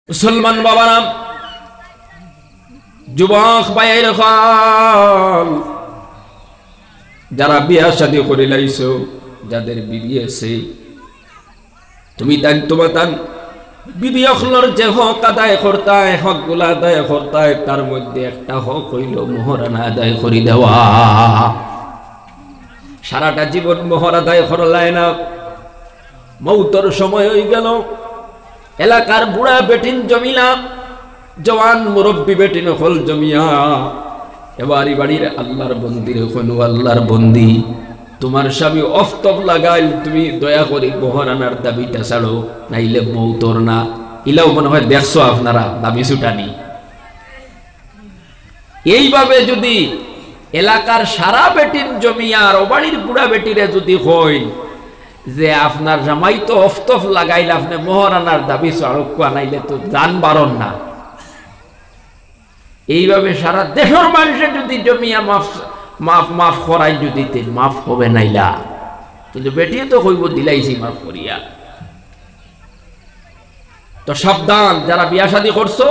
মুসলমান বাবারা, যুবক ভাইয়ের হল, যারা বিয়া শাদী করে লাইছো, যাদের বিবি আছে, তুমি তাই তোমার তান বিবি অখলর যে হক আদায় করতায়, হক গুলা আদায় করতায়, তার মধ্যে একটা হক হইল মোহরানা আদায় করে দেওয়া। সারাটা জীবন মোহর আদায় করলাই না, মৌতর সময় হয়ে গেল, এলাকার বুড়া বেটিন জমিলা, জওয়ান মুরব্বী বেটিন হল জমিয়া, এবারই বাড়ির আল্লাহর বন্দির হইল আল্লাহর বন্দি, তোমার স্বামী অফতব লাগাইল, তুমি দয়া করি মোহরানার দাবিটা ছাড়ো, নাইলে মৌতর না। ইলাও মনে হয় দেখছো আপনারা দাবি ছুটানি। এইভাবে যদি এলাকার সারা বেটিন জমিয়ার ও বাড়ির বুড়া বেটিরে যদি হইল যে আপনার জামাই তো অফতফ লাগাইলে, আপনি মোহরানার দাবি ছাড়ক আনাইলে তো জান বারণ না, এইভাবে সারা দেশের মানুষের যদি জমিয়া মাফ করাই যদি মাফ হবে নাইলা, কিন্তু বেটিয়ে তো কইব দিলাইছি মাফ করিয়া। তো সাবধান, যারা বিয়া শাদী করছো,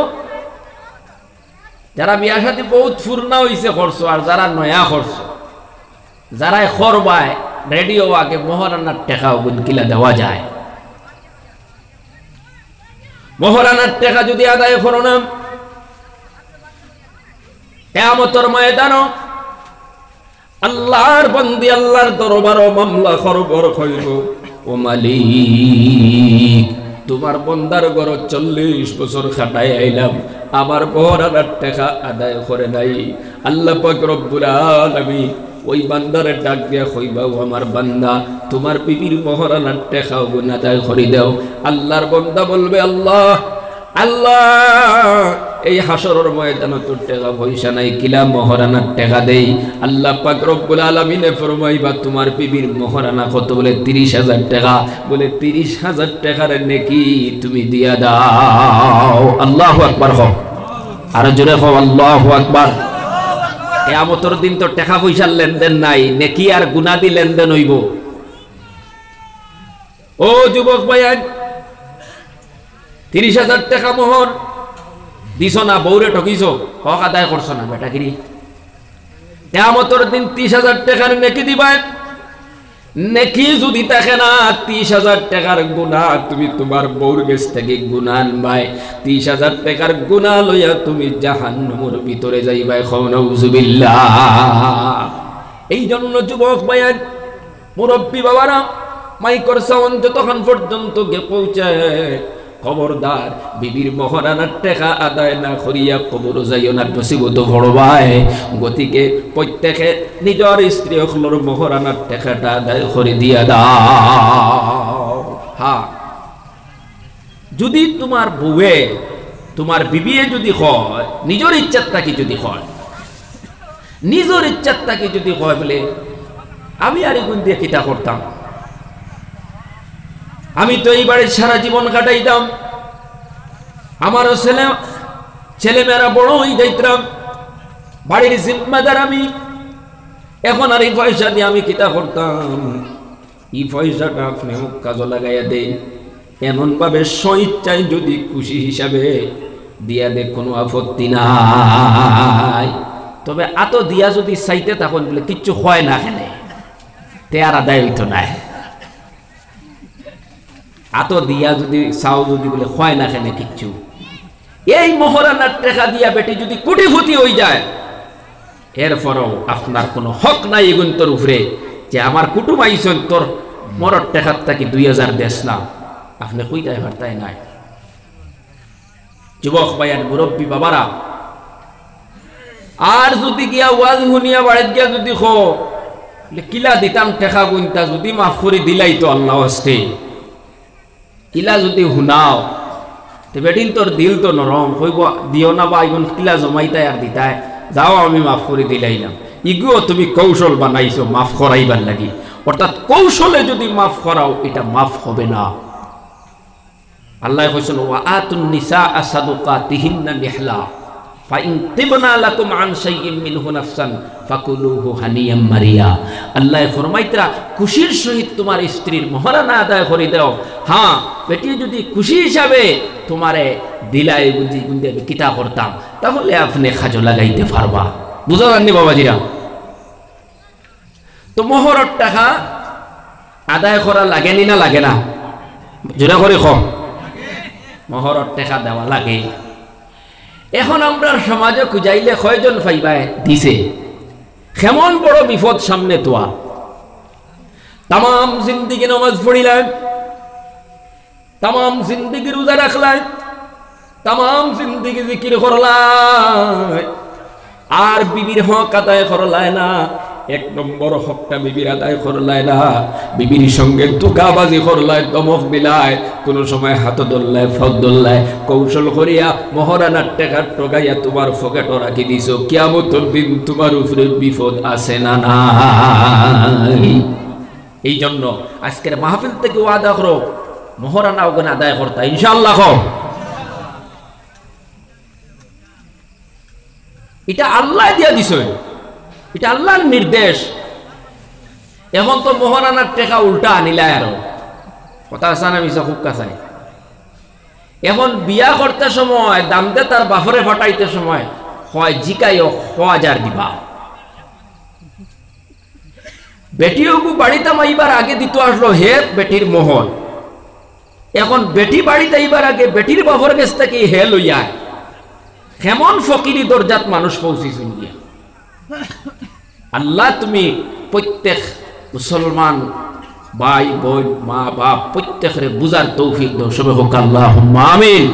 যারা বিয়া শাদী বহুত ফুরনা হইছে করছো, আর যারা নয়া করছো, যারা করবায় রেডিও আগে মোহরানার টেকাও কিলা দেওয়া যায়। মোহরানার টেকা যদি আদায় করো না, কিয়ামতের ময়দানে আল্লাহর বন্দি আল্লাহর দরবারে মামলা খরবর হইব, ও মালিক তোমার বন্দার ঘর 40 বছর খাটাই আইলাম, আমার মোহরানার টাকা আদায় করে নাই। আল্লাহ পাক রব্বুল আলামিন ওই বান্দারে ডাক দিয়া কইবা, ও আমার বান্দা, তোমার বিবির মোহরানার টাকা আদায় করে দাও। আল্লাহর বান্দা বলবে, আল্লাহ আল্লাহ, এই হাসরের ময়দানে তোর টাকা পয়সা নাই, কিলা মোহরানার টাকা দেই। আল্লাহ পাক রব্বুল আলামিনে ফরমাইবা, তোমার বিবির মোহরানা কত? বলে 30,000 টাকা। বলে 30,000 টাকার নেকি তুমি দিয়া দাও। আল্লাহু আকবার হও, আর জোরে হও আল্লাহু আকবার। কিয়ামতের দিন তো টাকা পয়সার লেনদেন নাই, নেকি আর গুনাহ দি লেনদেন হইব। ও যুবক ভাইয়া, 30,000 টাকা মোহর দিছ না, বউরে ঠকিছ, হক আদায় করছ না, বেটাগিরি। কিয়ামতের দিন 30,000 টাকার নেকি দিবাই, নেকি যদি থাকে না, 30,000 টাকার গুনাহ তুমি তোমার বউর কাছ থেকে গুনাহ আনবাই, 30,000 টাকার গুনাহ লইয়া তুমি জাহান্নামের ভিতরে যাইবাই। নাউযুবিল্লাহ। এই জন্য যুবক ভাইয়া, মুরব্বী বাবারা, মাইকর সাউন্ড যতক্ষণ পর্যন্ত গে পৌঁছায়, খবরদার বিবির মোহরানার টাকা আদায় না করিয়া কবর যাইও না, মুসিবত ভরবাই। গতিকে প্রত্যেকে নিজের স্ত্রী হলর মোহরানার টাকাটা আদায় করে দিয়া দাও। হ্যাঁ, যদি তোমার বউয়ে, তোমার বিবিয়ে যদি হয়, নিজের ইচ্ছার থাকি যদি হয়, নিজের ইচ্ছার থাকি যদি হয়, বলে আমি আর এগুন দিয়ে কিতা করতাম, আমি তো এই বাড়ির সারা জীবন কাটাইতাম, আমারও ছেলেমেয়েরা বড় হয়ে যাইতাম, বাড়ির জিম্মাদার আমি, এখন আর এই পয়সা দিয়ে আমি কিতা করতাম, এই পয়সাটা আপনি কাজে লাগাইয়া দেন, এমন ভাবে স্বইচ্ছায় যদি খুশি হিসাবে দিয়া দে, কোনো আপত্তি নাই। তবে আতো দিয়া যদি চাইতে তখন বলে কিচ্ছু হয় না, খেলে তে আর আদায় হইতো নাই। আতো দিয়া যদি চাও, যদি বলে হয় না কেন কিচ্ছু, এই মোহরানার টাকা দিয়া বেটি যদি কোটিপতি হয়ে যায়, এরপরও আপনার কোনো হক নাই এগুন তোর উপরে, যে আমার কুটুম আইসন তোর মরর টাকার থাকি 2,000 দেশ না, আপনি কই দেয় ভারতায় নাই। যুবক ভাইয়ার মুরব্বী বাবারা, আর যদি গিয়া ওয়াজ শুনিয়া বাড়িতে গিয়া যদি খো কিলা দিতাম টাকা গুনতা, যদি মাফ করে দিলাই তো আল্লাহ হস্তে, কিলা যদি শুনাও তো বেটিন তোর দিল তো নরম হইব, দিও না বা এগুন কিলা জমাইতাই আর দিতাই, যাও আমি মাফ করে দিলাইলাম। ইগুও তুমি কৌশল বানাইছো মাফ করাইবার লাগি, অর্থাৎ কৌশলে যদি মাফ করাও এটা মাফ হবে না। আল্লাহ কইছেন, ওয়া আতুন নিসা সাদুকাতিহিন্না নিহলা, ফাইন তিবনা লাকুম আন শাইইন মিনহু নাফসান ফাকুলুহু হানিয়াম মারিয়া। আল্লাহ ফরমাইতরা খুশির সহিত তোমার স্ত্রীর মহারানা আদায় করে দাও। হ্যাঁ, বেটি যদি খুশি হিসাবে তোমারে দিলাই বুঝি গুন্দে কিতা করতাম, তাহলে আপনি খাজো লাগাইতে পারবা। বুঝা যাননি বাবাজিরা? তো মোহরের টাকা আদায় করা লাগেনি না লাগে না? জোরা করে কম, মোহরের টাকা দেওয়া লাগে। এখন আমরা সমাজে খুঁজাইলে কয়জন পাইবাই দিছে? কেমন বড় বিপদ সামনে তোয়া। তাম জিন্দিগি নামাজ পড়িলাম, তাম জিন্দিগি রোজা রাখলাম, তাম জিন্দিগি জিকির করলাম, আর বিবির হক আদায় করলায় না। এক নম্বর হকটা বিবির আদায় করলায় না, বিবির সঙ্গে ধোঁকাবাজি করলায়, দমক দিলায়, কোন সময় হাত ধরলায়, ফক ধরলায়, কৌশল করিয়া মহারানার টাকা টোকাইয়া তোমার পকেটও রাখি দিছ। কিয়ামতের দিন তোমার উপরে বিপদ আছে না নাই? এই জন্য আজকের মাহফিল থেকে ওয়াদা করো, মহারানা ওখানে আদায় করতা ইনশাআল্লাহ। এটা আল্লাহ দিয়া দিছে, এটা আল্লাহর নির্দেশ। এখন তো মহারানার টেকা উল্টা আনিলাই, আরো কথা আছে না মিশা খুব কাছে। এখন বিয়া করতে সময় দামতে তার বাফরে ফাটাইতে সময় হয় জিকাইও 1000 দিবা। বেটিও বাড়িতে মাইবার আগে দিত আসলো হে বেটির মোহর। এখন বেটি বাড়িতে আইবার আগে বেটির বাফর কাছ থেকে হে লইয়া। কেমন ফকিরি দরজাত মানুষ পৌঁছিস গিয়া। আল্লাহ তুমি প্রত্যেক মুসলমান ভাই বোন মা বাপ প্রত্যেকের বুঝার তৌফিক দাও। সবে হোক আল্লাহুম্মা আমিন।